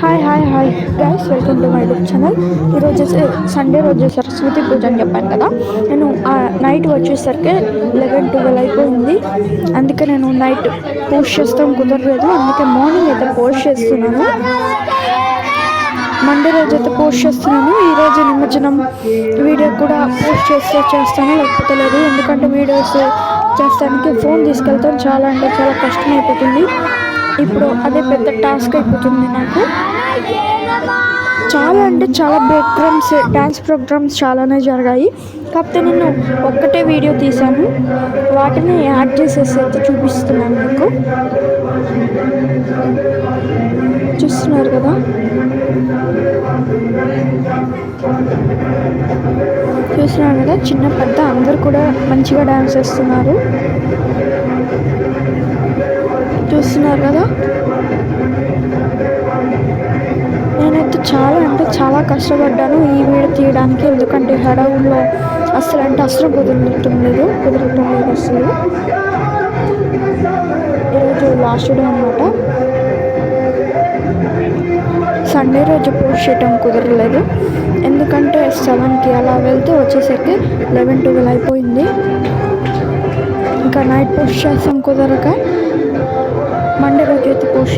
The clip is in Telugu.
Hi guys, welcome to my YouTube channel. ఈరోజు సండే రోజు సరస్వతి పూజ అని చెప్పాను కదా. నేను నైట్ వచ్చేసరికి 11-12 అయిపోయింది. అందుకే నేను నైట్ పోస్ట్ చేస్తాం కుదరలేదు. అందుకే మార్నింగ్ అయితే పోస్ట్ చేస్తున్నాను. మండే రోజు అయితే పోస్ట్ చేస్తున్నాను. ఈరోజు నిమజ్జనం వీడియో కూడా పోస్ట్ చేస్తాను, లేకపోతే లేదు. ఎందుకంటే వీడియోస్ చేస్తానికి ఫోన్ తీసుకెళ్తాను, చాలా అంటే చాలా కష్టం అయిపోతుంది. ఇప్పుడు అదే పెద్ద టాస్క్ అయిపోతుంది నాకు. చాలా అంటే చాలా ప్రోగ్రామ్స్, డ్యాన్స్ ప్రోగ్రామ్స్ చాలానే జరిగాయి. కాకపోతే నేను ఒక్కటే వీడియో తీశాను, వాటిని యాడ్ చేసేసి అయితే చూపిస్తున్నాను మీకు. చూస్తున్నారు కదా, చిన్న పెద్ద అందరు కూడా మంచిగా డ్యాన్స్ చేస్తున్నారు. చూస్తున్నారు కదా, నేనైతే చాలా అంటే చాలా కష్టపడ్డాను ఈ వీడియో తీయడానికి. ఎందుకంటే హడావుల్లో అస్సలు కుదరటం లేదు అసలు. ఈరోజు లాస్ట్ డే అనమాట. సండే రోజు పోస్ట్ చేయడం కుదరలేదు, ఎందుకంటే 7కి అలా వెళ్తే వచ్చేసరికి 11-12 అయిపోయింది. ఇంకా నైట్ పోస్ట్ చేస్తాం కుదరక మండే రోజు అయితే పోస్ట్